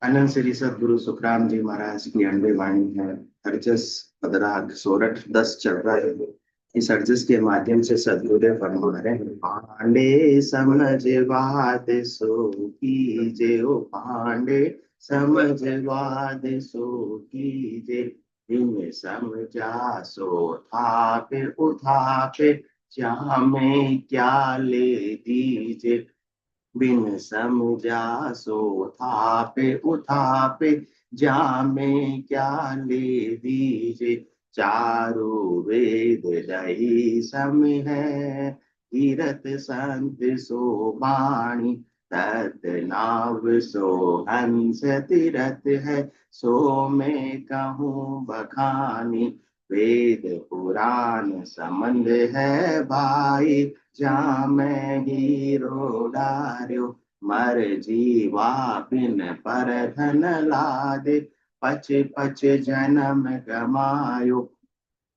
अनंत श्री सदगुरु सुखराम जी महाराज की अनबे वाणी है। हरजस पदराग सोरठ 10 चल रहा है। इस हरजस के माध्यम से सदगुरुदेव फरमा रहे हैं, पांडे समझवाद सो कीजे, ओ पांडे समझवाद सो कीजे, बिन समझा सो थापे उठापे, जामे क्या ले दीजे, बिन समझा सो थापे उठापे, जामे क्या ले दीजे, चारु वेद दही सम है, तीरथ संत सो बाणी, तद नाव सो हंस तीरथ है, सो मैं कहूँ बखानी, वेद पुराण संबंध है भाई, जा मैं हीरो डार्यो, मर जीवा बिन पर धन लादे, पच पच जन्म गमायो,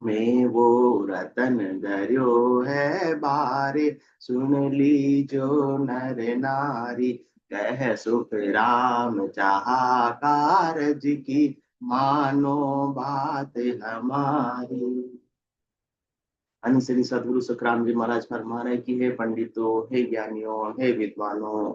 मैं वो रतन दरियो है बारे, सुन लीजो नर नारी, कह सुख राम चाहा कारज की, मानो बात हमारी। अन्य श्री सदगुरु सुखराम जी महाराज फरमा रहे कि हे पंडितों, हे ज्ञानियों, हे विद्वानों,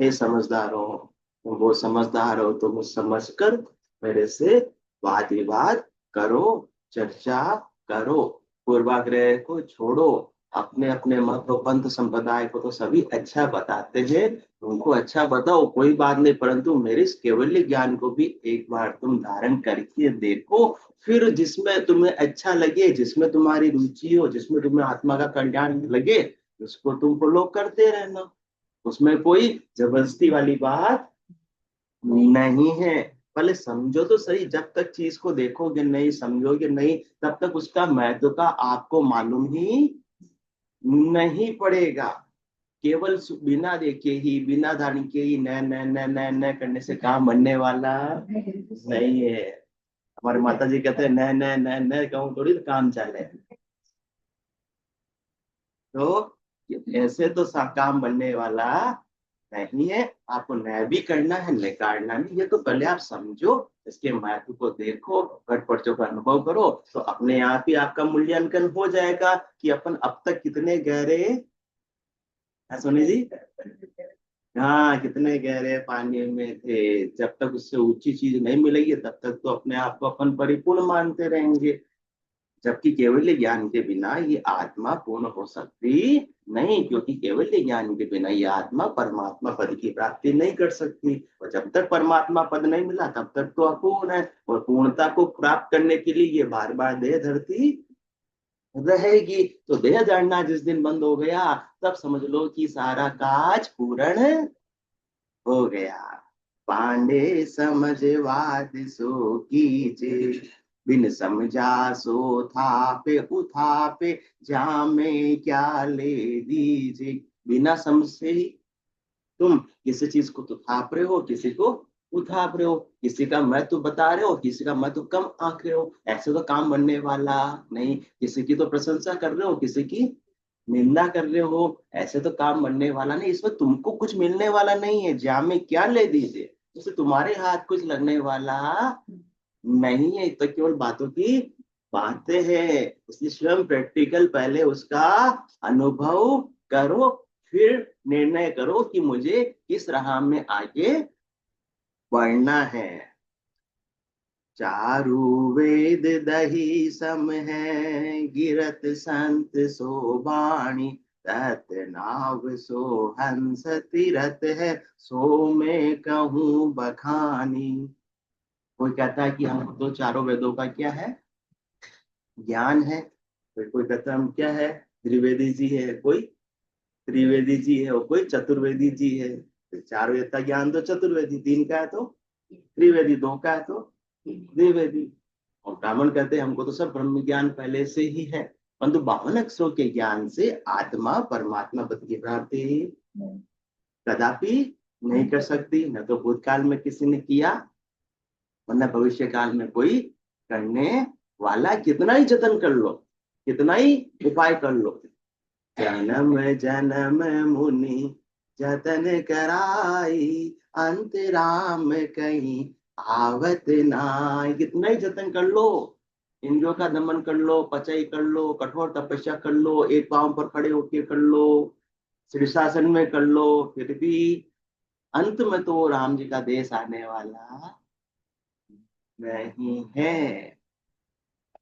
हे समझदारों, तुम वो समझदार हो, तुम समझ कर मेरे से वाद विवाद करो, चर्चा करो, पूर्वाग्रह को छोड़ो। अपने अपने मत और पंथ संप्रदाय को तो सभी अच्छा बताते हैं, उनको अच्छा बताओ, कोई बात नहीं, परंतु मेरे इस केवल्य ज्ञान को भी एक बार तुम धारण करके देखो। फिर जिसमें तुम्हें अच्छा लगे, जिसमें तुम्हारी रुचि हो, जिसमें तुम्हें आत्मा का कल्याण लगे, उसको तुम फॉलो करते रहना। उसमें कोई जबरदस्ती वाली बात नहीं है। पहले समझो तो सही, जब तक चीज को देखोगे नहीं, समझोगे नहीं, तब तक उसका महत्व का आपको मालूम ही नहीं पड़ेगा। केवल बिना देखे ही, बिना धारण के ही न न न न न करने से काम बनने वाला नहीं है। हमारे माता जी कहते हैं, न न न न कहूँ थोड़ी तो काम चले। तो ऐसे तो काम बनने वाला नहीं है। आपको न्याय भी करना है, नकारना नहीं। ये तो पहले आप समझो, इसके महत्व को देखो, घट पर्चों का अनुभव करो, तो अपने आप ही आपका मूल्यांकन हो जाएगा कि अपन अब तक कितने गहरे है, सोनी जी। हाँ, कितने गहरे पानी में थे। जब तक उससे ऊंची चीज नहीं मिलेगी, तब तक तो अपने आप को अपन परिपूर्ण मानते रहेंगे। जबकि केवल ज्ञान के बिना ये आत्मा पूर्ण हो सकती नहीं, क्योंकि केवल ज्ञान के बिना ये आत्मा परमात्मा पद की प्राप्ति नहीं कर सकती। और जब तक परमात्मा पद नहीं मिला, तब तक तो अपूर्ण है। और पूर्णता को प्राप्त करने के लिए ये बार बार देह धरती रहेगी। तो देह धरना जिस दिन बंद हो गया, तब समझ लो कि सारा काज पूर्ण हो गया। पांडे समझवाद सो कीजे, बिन समझा सो थापे उठापे, जामे क्या ले दीजे। बिना समझ से ही तुम किसी चीज को तो थाप रहे हो, किसी को उठाप रहे हो, किसी का महत्व बता रहे हो, किसी का महत्व कम आंक रहे हो। ऐसे तो काम बनने वाला नहीं। किसी की तो प्रशंसा कर रहे हो, किसी की निंदा कर रहे हो, ऐसे तो काम बनने वाला नहीं। इसमें तुमको कुछ मिलने वाला नहीं है, जामे क्या ले दीजिए, जैसे तुम्हारे हाथ कुछ लगने वाला नहीं है। तो केवल बातों की बातें हैं। इसलिए स्वयं प्रैक्टिकल पहले उसका अनुभव करो, फिर निर्णय करो कि मुझे किस राह में आगे बढ़ना है। चारु वेद दही सम है, गिरत संत सो बाणी, तत नाव सो हंस तीरथ है, सो मैं कहूँ बखानी। कोई कहता है कि हम तो चारों वेदों का क्या है, ज्ञान है। फिर कोई कहता है हम क्या है, त्रिवेदी जी है, कोई त्रिवेदी जी है, और कोई चतुर्वेदी जी है। फिर चार वेद का ज्ञान तो चतुर्वेदी, तीन का है तो त्रिवेदी, दो का है तो द्विवेदी। और ब्राह्मण कहते हैं हमको तो सब ब्रह्म ज्ञान पहले से ही है, परंतु 52 के ज्ञान से आत्मा परमात्मा पद की प्राप्ति कदापि नहीं कर सकती। न तो भूतकाल में किसी ने किया, वरना भविष्य काल में कोई करने वाला। कितना ही जतन कर लो, कितना ही उपाय कर लो, जन्म जन्म मुनि जतन कराई अंत राम कहीं आवत नाई। कितना ही जतन कर लो, इंद्रियों का दमन कर लो, पचाई कर लो, कठोर तपस्या कर लो, एक पांव पर खड़े होके कर लो, शीर्षासन में कर लो, फिर भी अंत में तो राम जी का देश आने वाला नहीं है।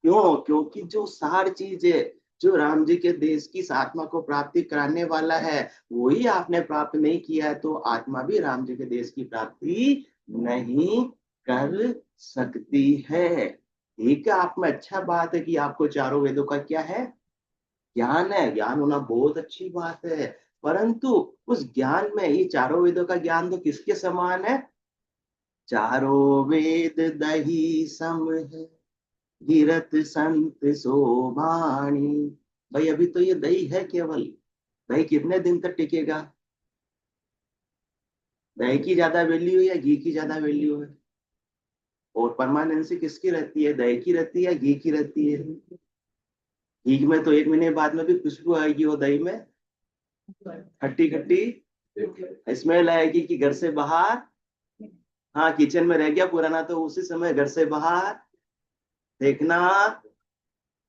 क्यों? क्योंकि जो सार चीज है, जो राम जी के देश की इस आत्मा को प्राप्ति कराने वाला है, वही आपने प्राप्त नहीं किया है, तो आत्मा भी राम जी के देश की प्राप्ति नहीं कर सकती है। ठीक है, आप में अच्छा बात है कि आपको चारों वेदों का क्या है, ज्ञान है। ज्ञान होना बहुत अच्छी बात है, परंतु उस ज्ञान में, ये चारों वेदों का ज्ञान तो किसके समान है? चारों वेद दही सम है, गिरत संत सोभाणी। भाई अभी तो ये दही है केवल, दही कितने दिन तक टिकेगा? दही की ज्यादा वैल्यू है या घी की ज्यादा वैल्यू है? और परमानेंसी किसकी रहती है, दही की रहती है, घी की रहती है? घी में तो 1 महीने बाद में भी खुशबू आएगी, वो दही में खट्टी खट्टी स्मेल आएगी कि घर से बाहर। हाँ, किचन में रह गया पुराना तो उसी समय घर से बाहर देखना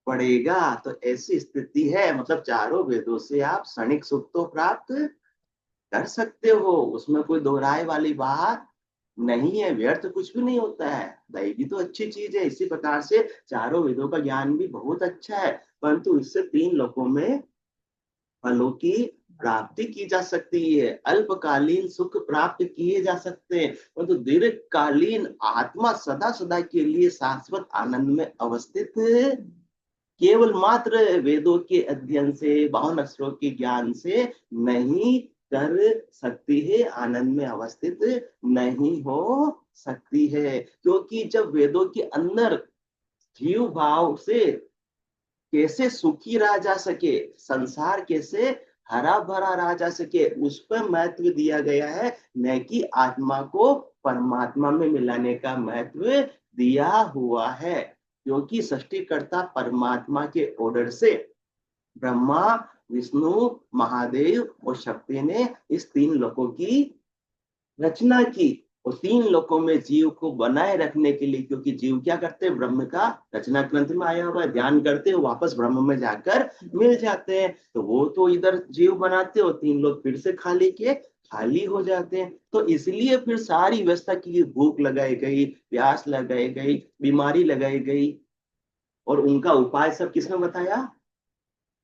पड़ेगा। तो ऐसी स्थिति है, मतलब चारों वेदों से आप क्षणिक सुख तो प्राप्त कर सकते हो, उसमें कोई दोहराए वाली बात नहीं है। व्यर्थ कुछ भी नहीं होता है, दही भी तो अच्छी चीज है। इसी प्रकार से चारों वेदों का ज्ञान भी बहुत अच्छा है, परंतु इससे 3 लोकों में फलों की प्राप्ति की जा सकती है, अल्पकालीन सुख प्राप्त किए जा सकते हैं, परंतु तो दीर्घकालीन आत्मा सदा सदा के लिए शाश्वत आनंद में अवस्थित केवल मात्र वेदों के अध्ययन से, 52 अक्षरों के ज्ञान से नहीं कर सकती है, आनंद में अवस्थित नहीं हो सकती है। क्योंकि जब वेदों के अंदर जीव भाव से कैसे सुखी रहा जा सके, संसार कैसे हरा भरा रहा जा सके, उस पर महत्व दिया गया है, न कि आत्मा को परमात्मा में मिलाने का महत्व दिया हुआ है। क्योंकि सृष्टिकर्ता परमात्मा के ऑर्डर से ब्रह्मा, विष्णु, महादेव और शक्ति ने इस 3 लोकों की रचना की, और 3 लोकों में जीव को बनाए रखने के लिए। क्योंकि जीव क्या करते हैं, ब्रह्म का रचना ग्रंथ में आया हुआ है, ध्यान करते हैं, वापस ब्रह्म में जाकर मिल जाते हैं। तो वो तो इधर जीव बनाते हो, 3 लोग फिर से खाली के खाली हो जाते हैं। तो इसलिए फिर सारी व्यवस्था की, भूख लगाई गई, प्यास लगाई गई, बीमारी लगाई गई, और उनका उपाय सब किसने बताया?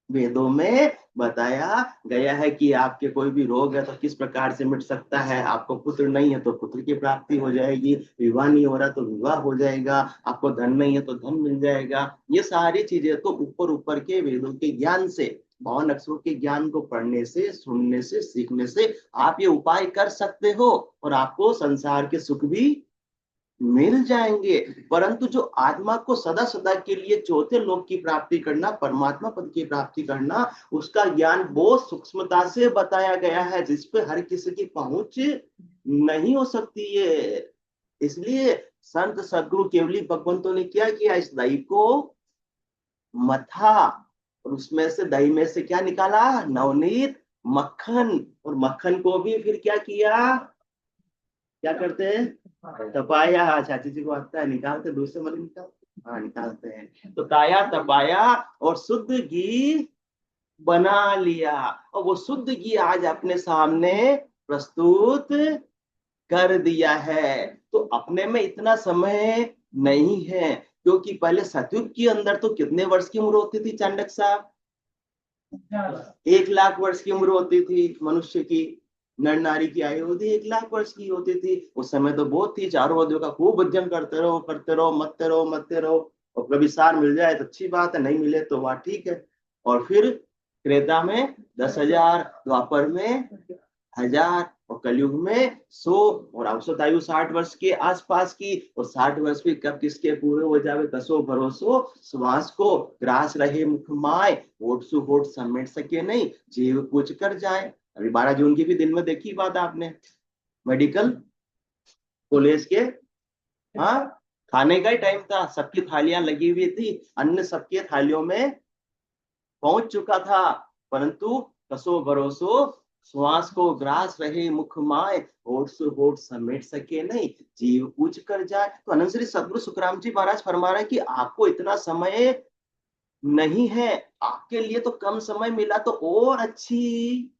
वेदों में बताया गया है कि आपके कोई भी रोग है तो किस प्रकार से मिट सकता है, आपको पुत्र नहीं है तो पुत्र की प्राप्ति हो जाएगी, विवाह नहीं हो रहा तो विवाह हो जाएगा, आपको धन नहीं है तो धन मिल जाएगा। ये सारी चीजें तो ऊपर ऊपर के वेदों के ज्ञान से, 52 अक्षरों के ज्ञान को पढ़ने से, सुनने से, सीखने से आप ये उपाय कर सकते हो, और आपको संसार के सुख भी मिल जाएंगे। परंतु जो आत्मा को सदा सदा के लिए चौथे लोक की प्राप्ति करना, परमात्मा पद की प्राप्ति करना, उसका ज्ञान बहुत सूक्ष्मता से बताया गया है, जिसपे हर किसी की पहुंच नहीं हो सकती है। इसलिए संत सदगुरु केवली भगवंतों ने क्या किया, इस दही को मथा, और उसमें से, दही में से क्या निकाला, नवनीत मक्खन, और मक्खन को भी फिर क्या किया, क्या करते हैं, तपाया। चाची जी को आता है, निकालते दूसरे वाले निकालते, हाँ निकालते हैं। तो ताया, तपाया और शुद्ध घी बना लिया, और वो शुद्ध घी आज अपने सामने प्रस्तुत कर दिया है। तो अपने में इतना समय नहीं है, क्योंकि पहले सतयुग के अंदर तो कितने वर्ष की उम्र होती थी चाणक्य साहब? 1 लाख वर्ष की उम्र होती थी मनुष्य की, नर नारी की आयु होती 1 लाख वर्ष की होती थी। उस समय तो बहुत थी, चारों वेदों का खूब अध्ययन करते रहो, करते रहो, मरते रहो, मरते रहो, और कभी सार मिल जाए तो अच्छी बात है, नहीं मिले तो वह ठीक है। और फिर त्रेता में 10,000, द्वापर में 1,000, और कलयुग में 100, और औसत आयु 60 वर्ष के आसपास की। और 60 वर्ष भी कब किसके पूरे हो जावे, कसो भरोसो श्वास को ग्रास रहे मुख माय, होठ सु होठ समेट सके नहीं, जीव कुछ कर जाए। अभी 12 जून की भी दिन में देखी बात आपने, मेडिकल कॉलेज के, हाँ, खाने का ही टाइम था, सबकी थालियां लगी हुई थी, अन्न सबके थालियों में पहुंच चुका था, परंतु कसो भरोसो श्वास को ग्रास रहे मुख माय, होठ से होठ समेट सके नहीं, जीव पूछ कर जाए। तो अनंत श्री सदगुरु सुखराम जी महाराज फरमा रहे हैं कि आपको इतना समय नहीं है, आपके लिए तो कम समय मिला तो और अच्छी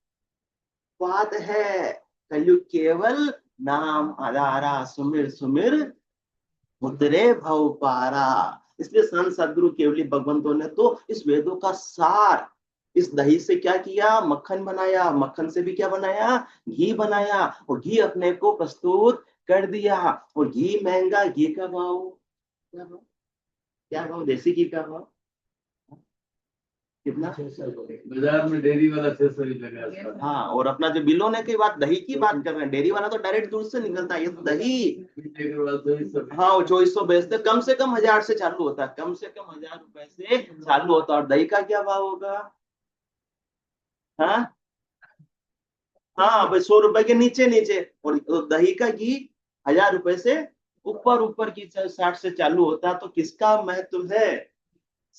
बात है। कलयुग केवल नाम आधारा, सुमिर सुमिर उतरे भव पारा। इसलिए संत सदगुरु केवली भगवंतों ने तो इस वेदों का सार इस दही से क्या किया, मक्खन बनाया, मक्खन से भी क्या बनाया, घी बनाया, और घी अपने को प्रस्तुत कर दिया। और घी महंगा, घी का भाव क्या भाव, क्या भाव देसी घी का भाव कितना, बाजार में डेयरी वाला 600 रुपए का। हाँ, और अपना जो बिल होने की बात, दही की बात कर रहे हैं, डेयरी वाला तो डायरेक्ट दूध से निकलता है, ये तो दही, हाँ, वो 2400 बेचते, कम से कम 1000 से चालू होता है, कम से कम 1000 रुपए से चालू होता है। और दही का क्या भाव होगा, हाँ हाँ भाई, 100 रुपए के नीचे नीचे। और दही का घी 1000 रुपए से ऊपर ऊपर की 60 से चालू होता है। तो किसका महत्व है,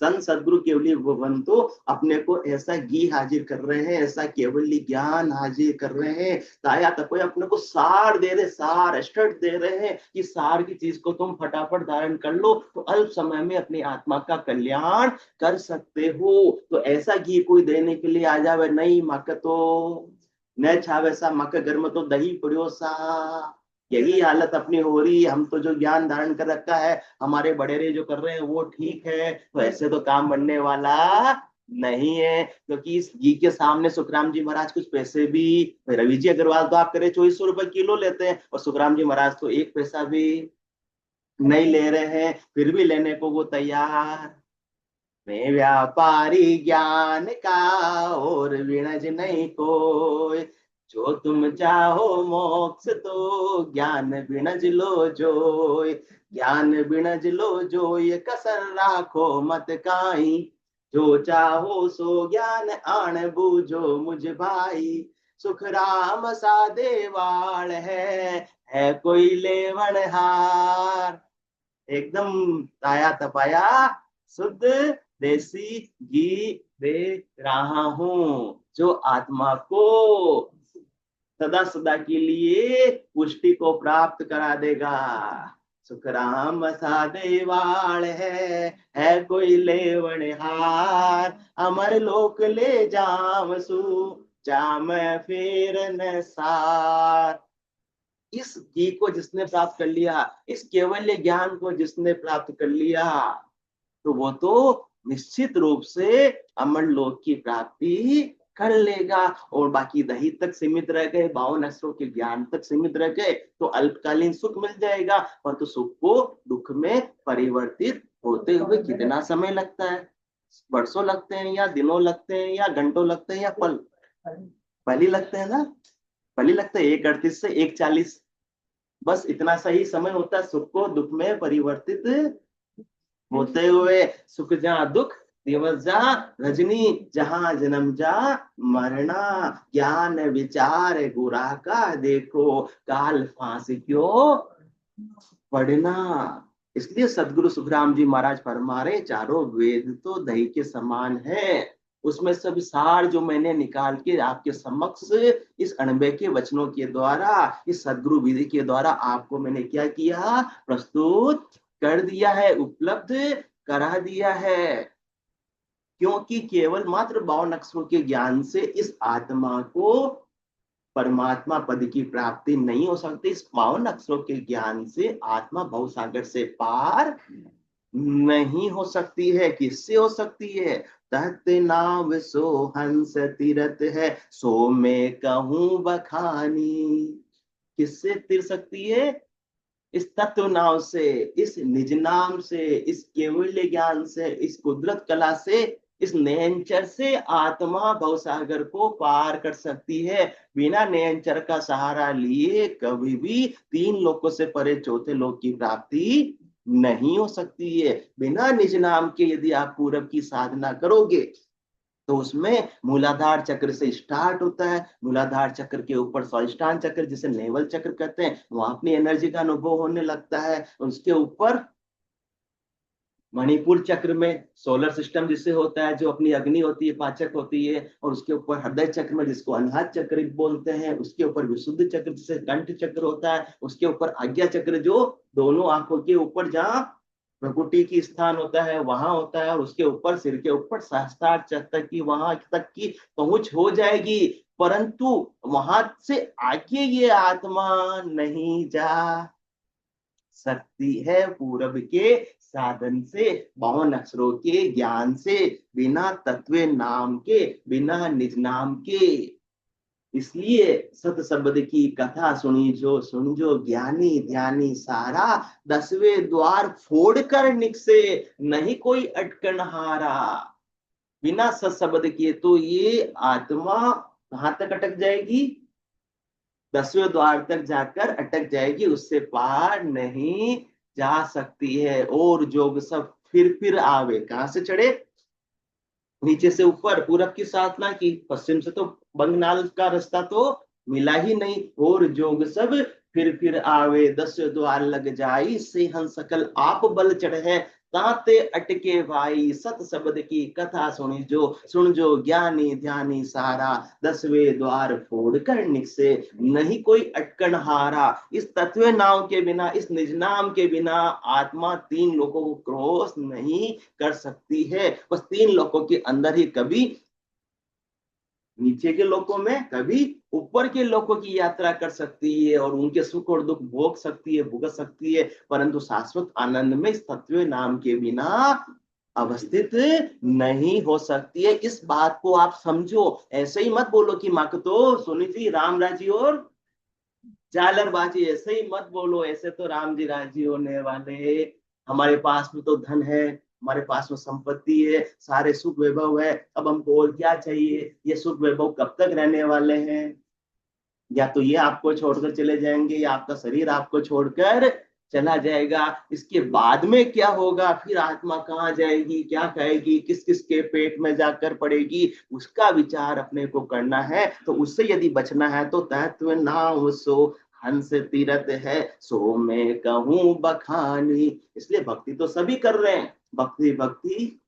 संत सदगुरु केवली भगवान तो अपने को ऐसा घी हाजिर कर रहे हैं, ऐसा केवली ज्ञान हाजिर कर रहे हैं, ताया तको अपने को सार दे रहे, सार स्टड दे रहे हैं कि सार की चीज को तुम फटाफट धारण कर लो तो अल्प समय में अपनी आत्मा का कल्याण कर सकते हो। तो ऐसा घी कोई देने के लिए आ जावे नहीं, मक तो न छावे सा, मक घर में तो दही पड़ियो सा। यही हालत अपनी हो रही है। हम तो जो ज्ञान धारण कर रखा है, हमारे बड़ेरे जो कर रहे हैं वो ठीक है, तो ऐसे तो काम बनने वाला नहीं है। क्योंकि इस घी के सामने सुखराम जी महाराज कुछ पैसे भी, रवि जी अग्रवाल तो आप करे 2400 रुपए किलो लेते हैं, और सुखराम जी महाराज तो एक पैसा भी नहीं ले रहे हैं, फिर भी लेने को वो तैयार। मैं व्यापारी ज्ञान का, और विणज नहीं कोई, जो तुम चाहो मोक्ष तो ज्ञान बिनज लो जोय। ज्ञान बिनज लो जोय, कसर राखो मत काई, जो चाहो सो ज्ञान आन बूझो मुझ भाई। सुख राम सा देवाल है कोई लेवन हार। एकदम ताया तपाया शुद्ध देसी घी दे रहा हूं, जो आत्मा को सदा सदा के लिए पुष्टि को प्राप्त करा देगा। सुखराम सा देवाल है कोई लेवनहार, अमर लोक ले जाम सु, जाम फेर न सार। इस घी को जिसने प्राप्त कर लिया, इस केवल्य ज्ञान को जिसने प्राप्त कर लिया, तो वो तो निश्चित रूप से अमर लोक की प्राप्ति कर लेगा। और बाकी दही तक सीमित रह गए, 52 अक्षरों के ज्ञान तक सीमित रह गए तो अल्पकालीन सुख मिल जाएगा, परंतु सुख को दुख में परिवर्तित होते हुए कितना समय लगता है, वर्षों लगते हैं या दिनों लगते हैं या घंटों लगते हैं या पल ही लगते हैं ना, पल ही लगते हैं, 1:38 से 1:40, बस इतना सही समय होता है सुख को दुख में परिवर्तित होते हुए। सुख जा दुख दिवस जा रजनी, जहां जन्म जा मरना, ज्ञान विचार गुरा का देखो, काल फांस क्यों पढ़ना। इसलिए सदगुरु सुखराम जी महाराज फरमा रहे, चारों वेद तो दही के समान है, उसमें सब सार जो मैंने निकाल के आपके समक्ष इस अणबे के वचनों के द्वारा, इस सदगुरु विधि के द्वारा आपको मैंने क्या किया, प्रस्तुत कर दिया है, उपलब्ध करा दिया है। क्योंकि केवल मात्र 52 अक्षरों के ज्ञान से इस आत्मा को परमात्मा पद की प्राप्ति नहीं हो सकती। इस 52 अक्षरों के ज्ञान से आत्मा भव सागर से पार नहीं हो सकती है। किससे हो सकती है, तत् नाम सो हंस तीरथ है, सो मैं कहूं बखानी। किससे तिर सकती है, इस तत्व नाम से, इस निज नाम से, इस केवल्य ज्ञान से, इस कुदरत कला से, इस नयनचर से आत्मा भवसागर को पार कर सकती है। बिना नयनचर का सहारा लिए कभी भी 3 लोकों से परे चौथे लोक की प्राप्ति नहीं हो सकती है। बिना निज नाम के यदि आप पूरब की साधना करोगे तो उसमें मूलाधार चक्र से स्टार्ट होता है, मूलाधार चक्र के ऊपर स्वादिष्ठान चक्र जिसे नेवल चक्र कहते हैं, वहां अपनी एनर्जी का अनुभव होने लगता है। उसके ऊपर मणिपुर चक्र में सोलर सिस्टम जिससे होता है, जो अपनी अग्नि होती है, पाचक होती है, और उसके ऊपर हृदय चक्र में जिसको अनाहत चक्र बोलते हैं, उसके ऊपर विशुद्ध चक्र जिसे कंठ चक्र होता है, उसके ऊपर आज्ञा चक्र जो दोनों आंखों के ऊपर जहाँ भ्रुकुटी की स्थान होता है वहां होता है, और उसके ऊपर सिर के ऊपर सहस्त्रार चक्र की वहां तक की पहुंच हो जाएगी। परंतु वहां से आगे ये आत्मा नहीं जा सकती है पूरब के साधन से, 52 अक्षरों के ज्ञान से, बिना तत्व नाम के, बिना निज नाम के। इसलिए सत शब्द की कथा सुन जो ज्ञानी ध्यानी सारा, 10वें द्वार फोड़ कर निकसे, नहीं कोई अटकन हारा। बिना सत शब्द के तो ये आत्मा कहां तक अटक जाएगी? 10वें द्वार तक जाकर अटक जाएगी, उससे पार नहीं जा सकती है। और जोग सब फिर आवे, कहां से चढ़े? नीचे से ऊपर, पूरब की साधना की, पश्चिम से तो बंगनाल का रास्ता तो मिला ही नहीं। और जोग सब फिर आवे, 10 द्वार लग जाई, से हन सकल आप बल चढ़े, ताते अटके भाई, सत शब्द की कथा सुन जो ज्ञानी ध्यानी सारा, 10वें द्वार फोड़ कर निकसे, नहीं कोई अटकन हारा। इस तत्व नाम के बिना, इस निज नाम के बिना आत्मा 3 लोगों को क्रॉस नहीं कर सकती है। बस 3 लोगों के अंदर ही, कभी नीचे के लोगों में, कभी ऊपर के लोगों की यात्रा कर सकती है, और उनके सुख और दुख भोग सकती है, भुगत सकती है, परंतु शाश्वत आनंद में इस तत्व नाम के बिना अवस्थित नहीं हो सकती है। इस बात को आप समझो। ऐसे ही मत बोलो कि माँ तो सोनी जी राम राजी और जालरबाजी, ऐसे ही मत बोलो, ऐसे तो राम जी राजी होने वाले। हमारे पास में तो धन है, हमारे पास में संपत्ति है, सारे सुख वैभव है, अब हमको और क्या चाहिए? ये सुख वैभव कब तक रहने वाले हैं? या तो ये आपको छोड़कर चले जाएंगे, या आपका शरीर आपको छोड़कर चला जाएगा। इसके बाद में क्या होगा? फिर आत्मा कहाँ जाएगी, क्या खाएगी, किस किस के पेट में जाकर पड़ेगी, उसका विचार अपने को करना है। तो उससे यदि बचना है तो तत्व नाम सो हंस तीरथ है, सो मैं कहूँ बखानी। इसलिए भक्ति तो सभी कर रहे हैं, भक्ति भक्ति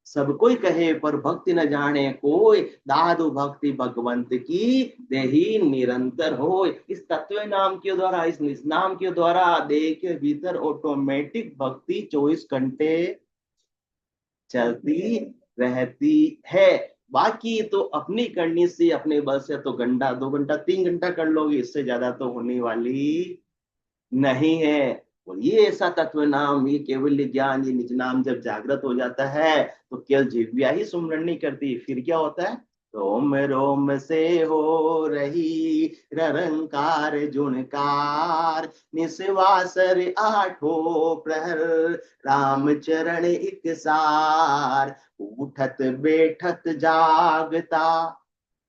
सब कोई कहे, पर भक्ति न जाने कोई, दादु भक्ति भगवंत की देही निरंतर हो। इस तत्व नाम के द्वारा, इस निज नाम के द्वारा देह के भीतर ऑटोमेटिक भक्ति 24 घंटे चलती रहती है। बाकी तो अपनी करनी से, अपने बल से तो घंटा 2 घंटा 3 घंटा कर लोगे, इससे ज्यादा तो होने वाली नहीं है। और ये ऐसा तत्व नाम, ये केवल ज्ञान, ये निज नाम जब जागृत हो जाता है तो केवल जिह्वा ही सुमरण नहीं करती, फिर क्या होता है? रोम रोम से हो रही ररंकार जुनकार, निस्वासर 8 प्रहर, राम चरण एक सार, उठत बैठत जागता।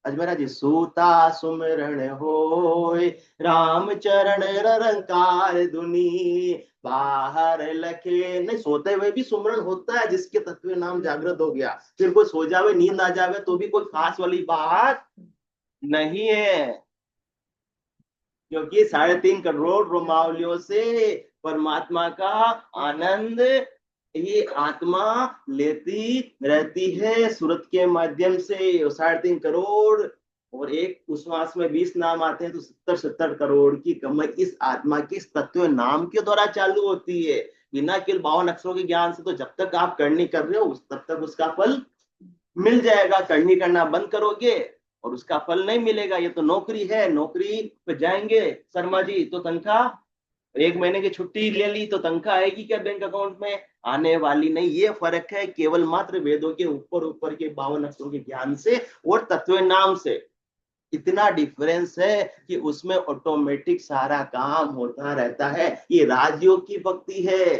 अजमेरा जी, सूता सुमरण होय, राम चरण ररंकार धुनी, बाहर लखे। नहीं, सोते हुए भी सुमरण होता है, जिसके तत्व नाम जागृत हो गया। फिर कोई सो जावे, नींद आ जावे, तो भी कोई खास वाली बात नहीं है, क्योंकि 3.5 करोड़ रोमावलियों से परमात्मा का आनंद ये आत्मा लेती रहती है सूरत के माध्यम से। 3.5 करोड़, और एक उस मास में 20 नाम आते हैं, तो 70 करोड़ की कमाई इस आत्मा के इस तत्व नाम के द्वारा चालू होती है। बिना केवल 52 अक्षरों के ज्ञान से तो जब तक आप करनी कर रहे हो तब तक उसका फल मिल जाएगा। करनी करना बंद करोगे और उसका फल नहीं मिलेगा। ये तो नौकरी है, नौकरी पे जाएंगे शर्मा जी तो तनख्वाह, 1 महीने की छुट्टी ले ली तो तनख्वाह आएगी क्या बैंक अकाउंट में? आने वाली नहीं। ये फर्क है केवल मात्र वेदों के ऊपर ऊपर के 52 अक्षरों के ज्ञान से और तत्व नाम से। इतना डिफरेंस है कि उसमें ऑटोमेटिक सारा काम होता रहता है। ये राजयोग की भक्ति है,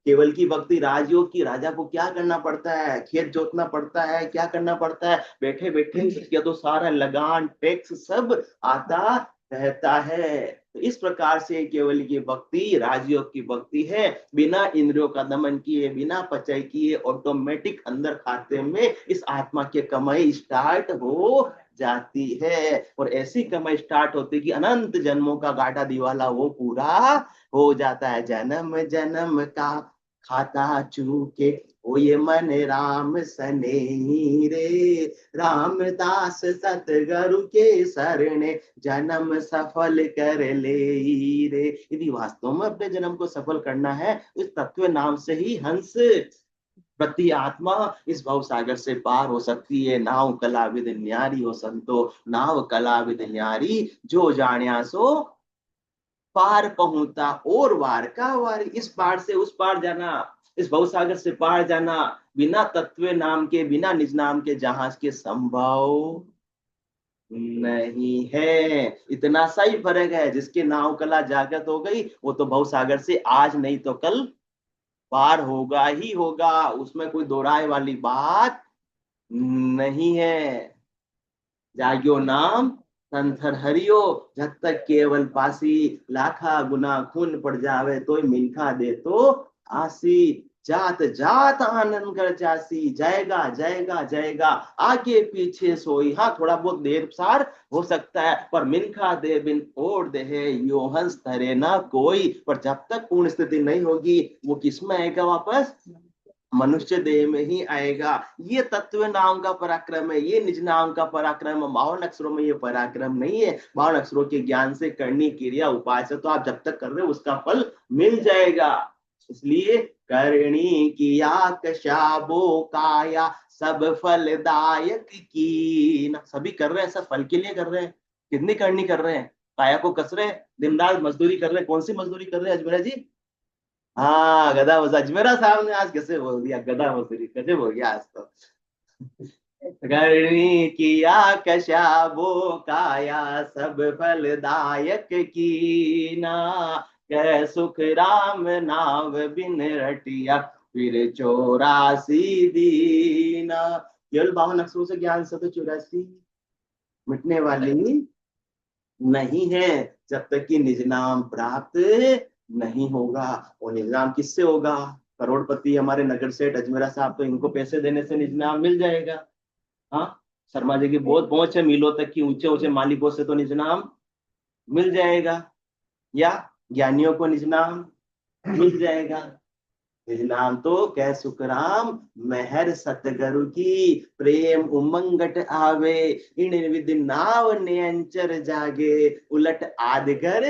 केवल की भक्ति राजयोग की। राजा को क्या करना पड़ता है? खेत जोतना पड़ता है, क्या करना पड़ता है? बैठे बैठे किया तो सारा लगान टैक्स सब आता रहता है। तो इस प्रकार से केवल की भक्ति राजयोग की भक्ति है, बिना इंद्रियों का दमन किए, बिना पचय किए, ऑटोमेटिक अंदर खाते में इस आत्मा के कमाई स्टार्ट हो जाती है। और ऐसी कमाई स्टार्ट होती है कि अनंत जन्मों का गाटा दिवाला वो पूरा हो जाता है। जन्म जन्म का खाता चूके ओ ये मन राम सने रे, रामदास सतगुरु के शरणे जन्म सफल कर ले रे। यदि वास्तव में अपने जन्म को सफल करना है, इस तत्व नाम से ही हंस प्रति आत्मा इस भव सागर से पार हो सकती है। नाव कला विद न्यारी हो संतो, नाव कला विद न्यारी, जो जाण्या सो पार पहुंचा। और वार का वार, इस पार से उस पार जाना, इस भव सागर से पार जाना बिना तत्व नाम के, बिना निज नाम के जहाज के संभव नहीं है। इतना सा ही फर्क है। जिसके नाव कला जागृत हो गई वो तो भव सागर से आज नहीं तो कल पार होगा ही होगा, उसमें कोई दो राय वाली बात नहीं है। जाग्यो नाम संथर हरियो, जब तक केवल पासी, लाखा गुना खून पड़ जावे तो मिनखा दे तो आसी। जात जात आनंद कर जासी, जाएगा जाएगा जाएगा आगे पीछे सोई। हाँ, थोड़ा बहुत देर सार हो सकता है, पर मिनखा दे बिन ओढ़ दे है, यो हंस धरे ना कोई। पर जब तक पूर्ण स्थिति नहीं होगी, वो किसमें आएगा वापस? मनुष्य देह में ही आएगा। ये तत्व नाम का पराक्रम है, ये निज नाम का पराक्रम है। 52 अक्षरों में ये पराक्रम नहीं है। 52 अक्षरों के ज्ञान से करनी क्रिया उपाय से तो आप जब तक कर रहे हो उसका फल मिल जाएगा। इसलिए करणी किया कशाबो काया, सब फलदायक की ना। सभी कर रहे हैं, सब फल के लिए कर रहे हैं। कितनी करनी कर रहे हैं? काया को कस रहे हैं, दिन रात मजदूरी कर रहे हैं। कौन सी मजदूरी कर रहे हैं अजमेरा जी? हाँ, गधा मजदूरी। अजमेरा साहब ने आज कैसे बोल दिया, गधा मजदूरी कैसे बोल गया आज तो। करनी किया कशाबो काया, सब फलदायक की ना। कह सुख राम नाम बिन रटिया, फिर 84 दीना। केवल 52 अक्षरों से ज्ञान से तो 84 मिटने वाली नहीं है, जब तक कि निज नाम प्राप्त नहीं होगा। और निज नाम किससे होगा? करोड़पति हमारे नगर सेठ अजमेरा साहब, तो इनको पैसे देने से निज नाम मिल जाएगा। हाँ, शर्मा जी की बहुत पहुंच है, मीलों तक की ऊंचे ऊंचे मालिकों से तो निज नाम मिल जाएगा। या ज्ञानियों को निज नाम मिल जाएगा। निज नाम तो कह सुखराम, मेहर सतगुरु की, प्रेम उमंगट आवे, इन विद नाव नियंचर जागे, उलट आदगर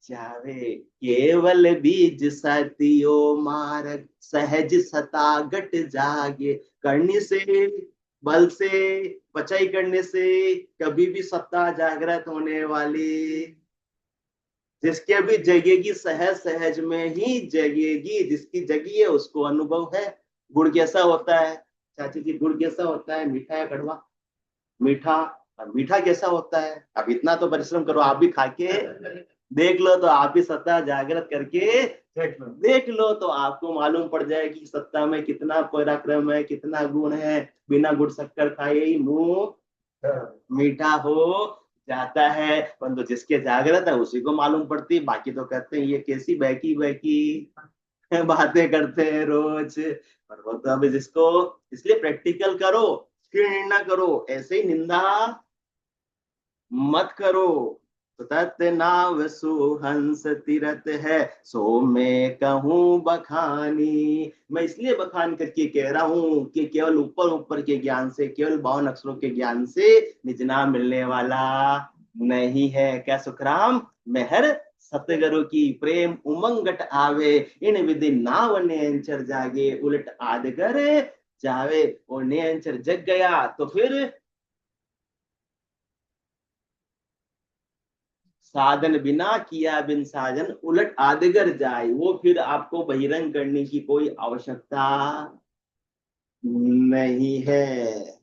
जावे। केवल बीज सतियो मार्ग, सहज सतागट जागे। करनी से, बल से, पचाई करने से कभी भी सत्ता जागृत होने वाली, जिसके भी जगेगी सहज सहज में ही जगेगी। जिसकी जगी है उसको अनुभव है। गुड़ कैसा होता है चाची जी? गुड़ कैसा होता है? मीठा या कड़वा? मीठा। अब मीठा कैसा होता है? अब इतना तो परिश्रम करो, आप भी खा के देख लो, तो आप भी सत्ता जागृत करके देख लो, तो आपको मालूम पड़ जाएगी कि सत्ता में कितना पराक्रम है, कितना गुण है। बिना गुड़ शक्कर खाए ही मुंह मीठा हो जाता है। परंतु जिसके जागृत है उसी को मालूम पड़ती। बाकी तो कहते हैं ये कैसी बहकी बहकी बातें करते हैं रोज। पर वो तो अभी जिसको, इसलिए प्रैक्टिकल करो, फिर ना करो, ऐसे ही निंदा मत करो। तो तत् नाव सुहंस तीरथ है, सो मैं कहूं बखानी। मैं इसलिए बखान करके कह रहा हूं कि केवल ऊपर ऊपर के ज्ञान से, केवल 52 अक्षरों के ज्ञान से निज नाम मिलने वाला नहीं है। क्या सुखराम? मेहर सतगुरु की, प्रेम उमंगट आवे, इन विधि नाव नेंचर जागे, उलट आदगर जावे। और नेंचर जग गया तो फिर साधन बिना किया बिन साधन, उलट आदगर जाए। वो फिर आपको बहिरंग करने की कोई आवश्यकता नहीं है।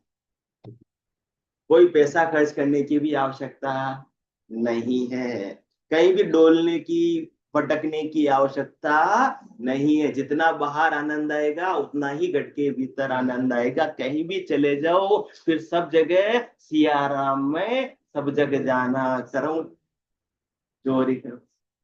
कोई पैसा खर्च करने की भी आवश्यकता नहीं है। कहीं भी डोलने की, भटकने की आवश्यकता नहीं है। जितना बाहर आनंद आएगा उतना ही गट के भीतर आनंद आएगा। कहीं भी चले जाओ फिर सब जगह सियाराम में, सब जगह जाना करूं चोरी करो।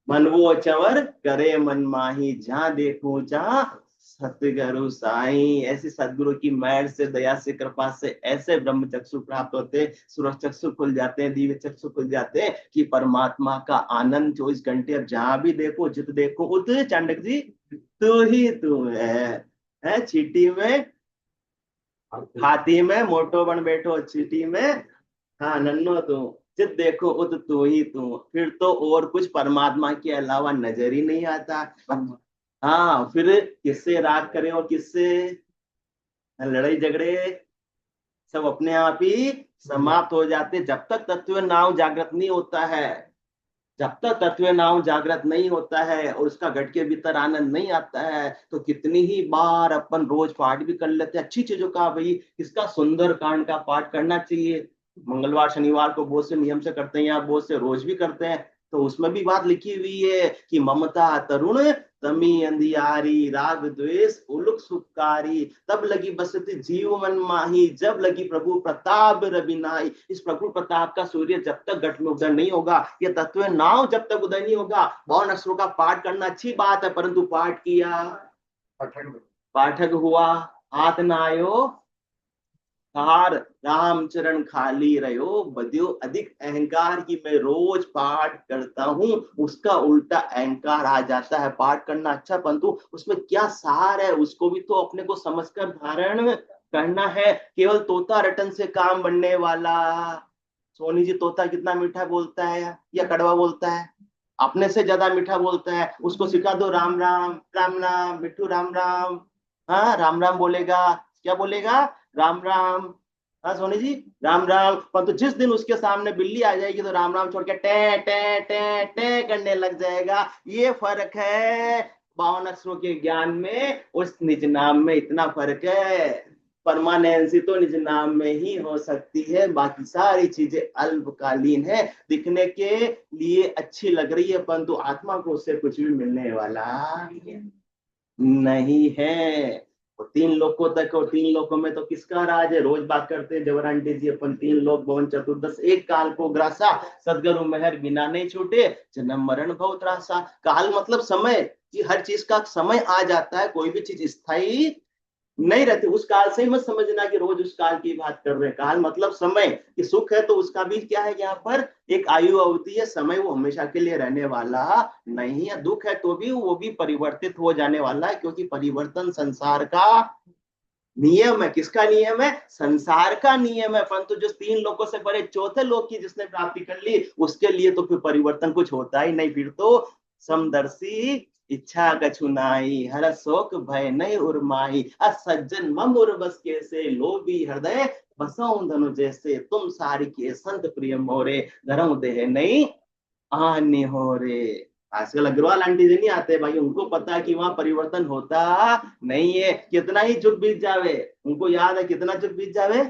मन वो चवर करे मन माही, जहां देखो जहां सतगुरु साई। ऐसी सदगुरु की मेहर से, दया से, कृपा से ऐसे ब्रह्म चक्षु प्राप्त होते, सूरज चक्षु खुल जाते हैं, दिव्य चक्षु खुल जाते हैं कि परमात्मा का आनंद 24 घंटे अब जहां भी देखो, जित देखो उत। चांडक जी तू ही तू है चीटी में, हाथी में मोटो बन बैठो चीटी में, हाँ नन्नो तू, जित देखो उत तू ही तू, फिर तो और कुछ परमात्मा के अलावा नजर ही नहीं आता। हाँ फिर किससे राग करें और किससे लड़ाई झगड़े, सब अपने आप ही समाप्त हो जाते जब तक तत्व नाम जागृत नहीं होता है। जब तक तत्व नाम जागृत नहीं होता है और उसका घट के भीतर आनंद नहीं आता है, तो कितनी ही बार अपन रोज पाठ भी कर लेते हैं अच्छी चीजों का, भाई इसका सुंदर कांड का पाठ करना चाहिए, मंगलवार शनिवार को बहुत से नियम से करते हैं या बहुत से रोज भी करते हैं। तो उसमें भी बात लिखी हुई है कि ममता तरुण तमी अंधियारी, राग द्वेष उलुक सुखकारी, तब लगी बसती जीव मन माही, जब लगी प्रभु प्रताप रविनाई। इस प्रभु प्रताप का सूर्य जब तक घट में उदय नहीं होगा, ये तत्व नाव जब तक उदय नहीं होगा, 52 अक्षरों का पाठ करना अच्छी बात है, परंतु पाठ किया, पाठक हुआ, हाथ ना आयो हार, रामचरण खाली रहो बदियो अधिक अहंकार की मैं रोज पाठ करता हूँ, उसका उल्टा अहंकार आ जाता है। पाठ करना अच्छा, परंतु उसमें क्या सार है उसको भी तो अपने को समझकर धारण करना है। केवल तोता रटन से काम बनने वाला, सोनी जी तोता कितना मीठा बोलता है या कड़वा बोलता है, अपने से ज्यादा मीठा बोलता है, उसको सिखा दो राम राम राम राम मिट्टू राम राम, हाँ राम राम बोलेगा, क्या बोलेगा, राम राम, हाँ सोनी जी राम राम। परंतु जिस दिन उसके सामने बिल्ली आ जाएगी तो राम राम छोड़ के टे टे टे टे करने लग जाएगा। ये फर्क है 52 अक्षरों के ज्ञान में, उस निज नाम में इतना फर्क है। परमानेंसी तो निज नाम में ही हो सकती है, बाकी सारी चीजें अल्पकालीन है, दिखने के लिए अच्छी लग रही है, परंतु आत्मा को उससे कुछ भी मिलने वाला नहीं है। और 3 लोकों तक, और 3 लोकों में तो किसका राज है, रोज बात करते हैं जवर आंटी जी अपन, 3 लोक भवन चतुर्दश एक काल को ग्रासा, सदगुरु मेहर बिना नहीं छूटे, जन्म मरण भव त्रासा। काल मतलब समय, कि हर चीज का समय आ जाता है, कोई भी चीज स्थायी नहीं रहती। उस काल से ही मत समझना कि रोज उस काल की बात कर रहे हैं, काल मतलब समय, कि सुख है तो उसका भी क्या है यहाँ पर एक आयु अवधि है, समय वो हमेशा के लिए रहने वाला नहीं है, दुख है तो भी वो भी परिवर्तित हो जाने वाला है, क्योंकि परिवर्तन संसार का नियम है। किसका नियम है, संसार का नियम है। परंतु जो 3 लोगों से परे चौथे लोग की जिसने प्राप्ति कर ली, उसके लिए तो फिर परिवर्तन कुछ होता ही नहीं, फिर तो समदर्शी इच्छा कछुनाई, हर शोक भय नहीं उर्माई, असज्जन मम उर्वस कैसे, लोभी हृदय बसों धनु जैसे, तुम सारी के संत प्रिय मोरे, धर्म देह नहीं आने हो रे। आजकल अग्रवाल आंटी जी नहीं आते भाई, उनको पता है कि वहां परिवर्तन होता नहीं है, कितना ही जुग बीत जावे, उनको याद है कितना जुग बीत जावे,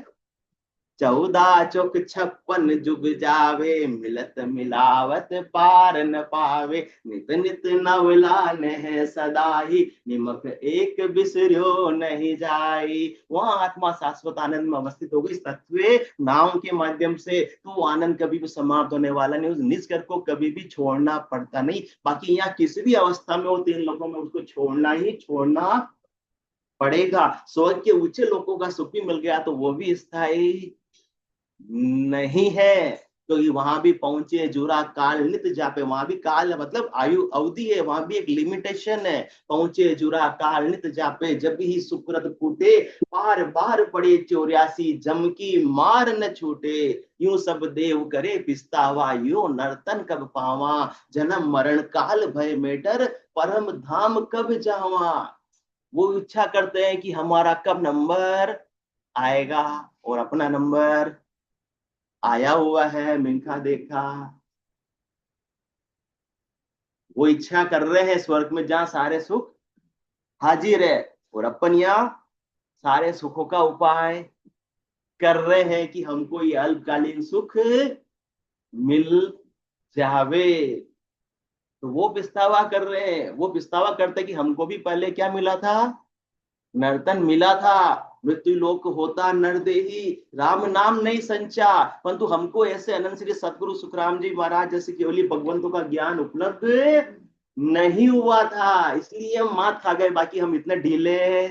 14 चौक 56 जुग जावे, मिलत मिलावत पार न पावे, नित नित नवलान है सदा ही, निमक एक बिसर्यो नहीं जाई। वहां आत्मा शाश्वत आनंद में अवस्थित हो गई इस तत्व नाम के माध्यम से, तो वो आनंद कभी भी समाप्त होने वाला नहीं, उस निष्कर को कभी भी छोड़ना पड़ता नहीं। बाकी यहाँ किसी भी अवस्था में हो 3 लोगों में, उसको छोड़ना ही छोड़ना पड़ेगा। स्वर्ग के ऊंचे लोगों का सुख भी मिल गया तो वो भी स्थायी नहीं है, तो वहां भी पहुंचे जुरा काल नित जापे, वहां भी काल मतलब आयु अवधि है, वहां भी एक लिमिटेशन है। पहुंचे जुरा काल नित जापे, जब ही सुकृत फूटे, बार बार पड़े 84 जम की मार न छूटे, यूं सब देव करे पिस्तावा, यो नर्तन कब पावा, जन्म मरण काल भय में डर, परम धाम कब जावा। वो इच्छा करते हैं कि हमारा कब नंबर आएगा, और अपना नंबर आया हुआ है, मिंखा देखा, वो इच्छा कर रहे हैं स्वर्ग में जहां सारे सुख हाजिर है, और अपन यहाँ सारे सुखों का उपाय कर रहे हैं कि हमको ये अल्पकालीन सुख मिल जावे। तो वो पछतावा कर रहे हैं, वो पछतावा करते कि हमको भी पहले क्या मिला था, नर्तन मिला था, मृत्यु लोक होता नरदेही, राम नाम नहीं संचा, परंतु हमको ऐसे अनंत श्री सदगुरु सुखराम जी महाराज जैसे केवली भगवंतों का ज्ञान उपलब्ध नहीं हुआ था, इसलिए हम मात खा गए। बाकी हम इतने ढीले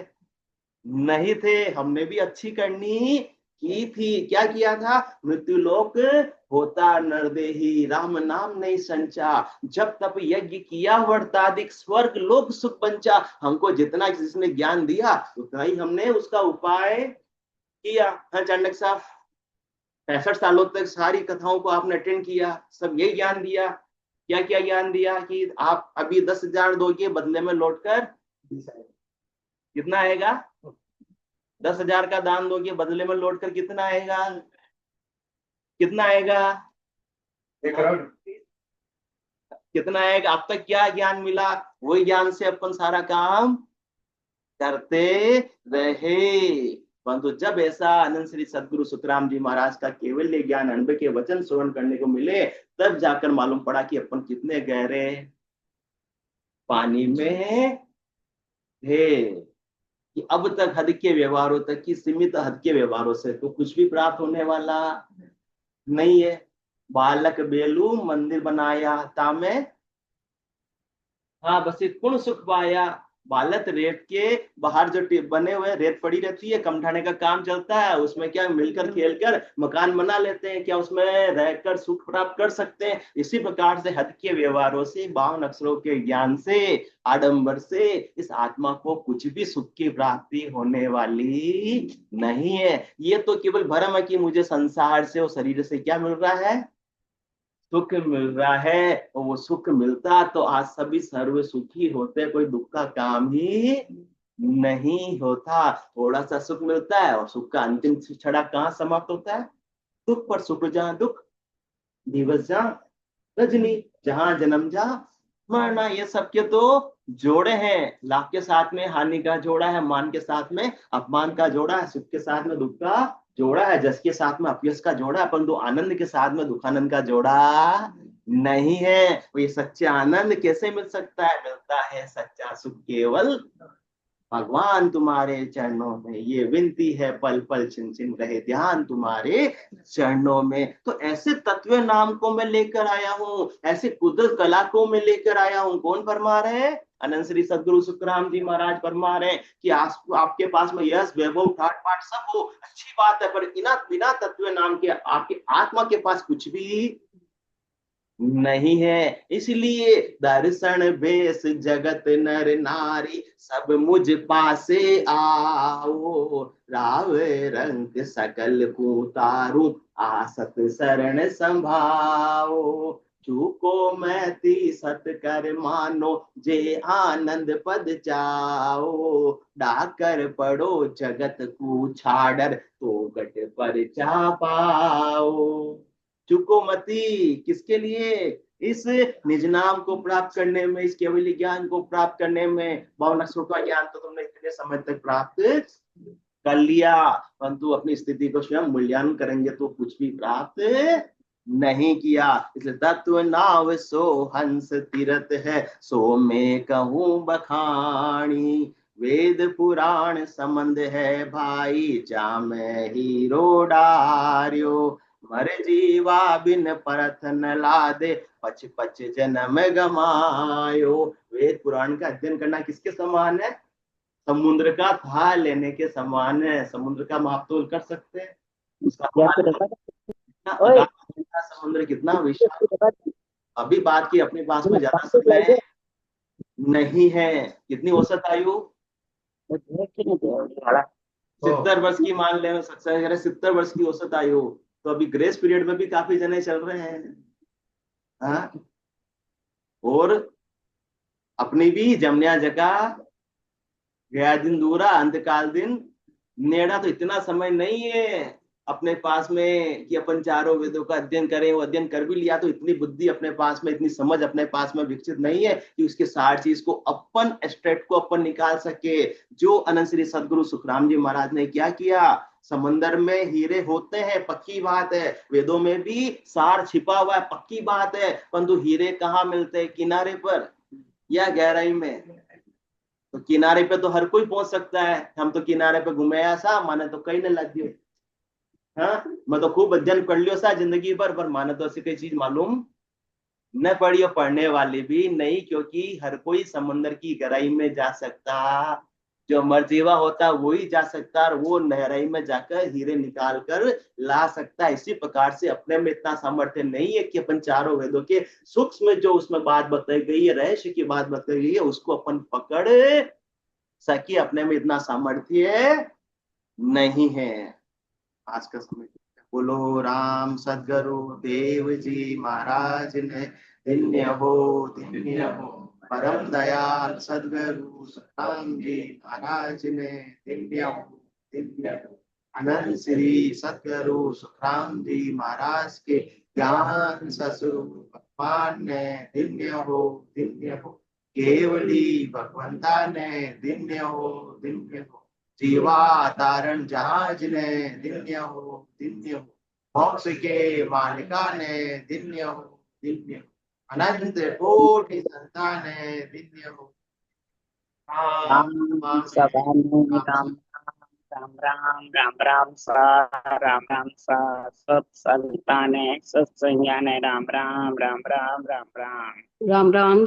नहीं थे, हमने भी अच्छी करनी की थी। क्या किया था, मृत्यु लोक होता नरदेही राम नाम नहीं संचा, जब तप यज्ञ किया वर्ताधिक स्वर्ग लोक सुख पंचा। हमको जितना जिसने ज्ञान दिया उतना ही हमने उसका उपाय किया। हाँ चाणक्य साहब, 65 सालों तक सारी कथाओं को आपने अटेंड किया, सब यही ज्ञान दिया। क्या क्या ज्ञान दिया कि आप अभी 10,000 दोगे, बदले में लौटकर कितना आएगा? 10,000 का दान दोगे, बदले में लौटकर कितना आएगा? कितना आएगा? 1 करोड़। कितना आएगा? अब तक क्या ज्ञान मिला? वही ज्ञान से अपन सारा काम करते रहे। परंतु जब ऐसा आनंद श्री सदगुरु सुखराम जी महाराज का केवल ज्ञान, अनुभव के वचन श्रवण करने को मिले, तब जाकर मालूम पड़ा कि अपन कितने गहरे पानी में थे। कि अब तक हद के व्यवहारों तक की सीमित हद के व्यवहारों से तो कुछ भी प्राप्त होने वाला नहीं है। बालक बेलू मंदिर बनाया तामे, हाँ बस एक पूर्ण सुख पाया। बालक रेत के बाहर जो बने हुए रेत पड़ी रहती है, कम ढाने का काम चलता है, उसमें क्या मिलकर खेलकर मकान बना लेते हैं, क्या उसमें रहकर सुख प्राप्त कर सकते हैं? इसी प्रकार से हद के व्यवहारों से, 52 अक्षरों के ज्ञान से, आडंबर से इस आत्मा को कुछ भी सुख की प्राप्ति होने वाली नहीं है। ये तो केवल भ्रम है कि मुझे संसार से और शरीर से क्या मिल रहा है? सुख मिल रहा है। और वो सुख मिलता तो आज सभी सर्व सुखी होते, कोई दुख का काम ही नहीं होता। थोड़ा सा सुख मिलता है और सुख का अंतिम छड़ा कहाँ समाप्त होता है? दुख पर सुख जहाँ दुख, दिवस जहाँ रजनी, जहाँ जन्म जहाँ मरना। ये सबके तो जोड़े हैं। लाभ के साथ में हानि का जोड़ा है, मान के साथ में अपमान का जोड़ा है, सुख के साथ में दुख का जोड़ा है, जस के साथ में अपयश का जोड़ा है, परंतु आनंद के साथ में दुखानंद का जोड़ा नहीं है। वो ये सच्चा आनंद कैसे मिल सकता है? मिलता है सच्चा सुख केवल भगवान तुम्हारे चरणों में। ये विनती है पल पल छिन छिन रहे ध्यान तुम्हारे चरणों में। तो ऐसे तत्व नाम को मैं लेकर आया हूँ, ऐसे कुदरत कला को मैं लेकर आया हूँ। कौन फरमा रहे हैं? अनंत श्री सदगुरु सुखराम जी महाराज फरमा रहे हैं कि आपके पास में यश वैभव ठाट पाठ सब हो, अच्छी बात है, पर बिना तत्व नाम के आपके आत्मा के पास कुछ भी नहीं है। इसलिए दर्शन बेस जगत नर नारी सब मुझ पासे आओ, राव रंग सकल को तारू आसत शरण संभाओ। चूको मैती सत कर मानो जे आनंद पद जाओ, डाकर पड़ो जगत को छाड़र तो गट पर जा पाओ। चुको मती किसके लिए? इस निज नाम को प्राप्त करने में, इस केवल ज्ञान को प्राप्त करने में। 52 अक्षरों का ज्ञान तो तुमने इतने समय तक प्राप्त कर लिया, परंतु अपनी स्थिति को स्वयं मूल्यांकन करेंगे तो कुछ भी प्राप्त नहीं किया। इसलिए तत्व नाव सो हंस तीरथ है, सो मैं कहूं बखानी। वेद पुराण संबंध है भाई, जामे हीरो डार्यो। मर जीवा बिन परथ न लादे, पच पच जन्म गमायो। वेद पुराण का अध्ययन करना किसके समान है? समुद्र का था लेने के समान है। समुद्र का मापतोल कर सकते हैं? उसका कितना अगाध, कितना समुद्र, कितना विशाल। अभी बात की अपने पास में ज्यादा समय नहीं है। कितनी औसत आयु? 70 वर्ष की मान ले, 70 वर्ष की औसत आयु। तो अभी ग्रेस पीरियड में भी काफी जने चल रहे हैं। हाँ? और अपनी भी जमनिया जका गया दिन दूरा अंतकाल दिन नेड़ा। तो इतना समय नहीं है अपने पास में कि अपन चारों वेदों का अध्ययन करें। वो अध्ययन कर भी लिया तो इतनी बुद्धि अपने पास में, इतनी समझ अपने पास में विकसित नहीं है कि उसके सार चीज को अपन स्ट्रेट को अपन निकाल सके। जो अनंत श्री सदगुरु सुखराम जी महाराज ने क्या किया? समंदर में हीरे होते हैं, पक्की बात है। वेदों में भी सार छिपा हुआ है, पक्की बात है। परंतु हीरे कहाँ मिलते हैं? किनारे पर या गहराई में? तो किनारे पे तो हर कोई पहुंच सकता है। हम तो किनारे पे घूमे ऐसा माने तो कहीं न लग दियो। हाँ, मैं तो खूब अध्ययन कर लियो सा जिंदगी भर, पर माने तो ऐसी कोई चीज मालूम न पड़ी और पढ़ने वाली भी नहीं, क्योंकि हर कोई समंदर की गहराई में जा सकता जो मर्जीवा होता है वही जा सकता है और वो गहराई में जाकर हीरे निकाल कर ला सकता है। इसी प्रकार से अपने में इतना सामर्थ्य नहीं है कि अपन चारों वेदों के सूक्ष्म जो उसमें बात बताई गई है, रहस्य की बात बताई गई है, उसको अपन पकड़ सके। अपने में इतना सामर्थ्य नहीं है। आज का समय बोलो राम सदगुरु देव जी महाराज ने धन्य हो, धन्य हो। परम दयाल सदगुरु राम जी महाराज ने धन्य हो, धन्य हो। अनंत श्री सदगुरु सुखराम जी महाराज के ज्ञान ससुर भगवान ने धन्य हो, धन्य हो। केवली भगवंता ने धन्य हो, धन्य हो। जीवा तारण जहाज ने धन्य हो, धन्य हो। मोक्ष के मालिका ने धन्य हो, धन्य हो। अनंत कोटि संतान ने धन्य हो। राम सभा में राम राम राम राम राम सा राम राम सा सब संताने सत्संज्ञाने राम राम राम राम राम राम राम राम।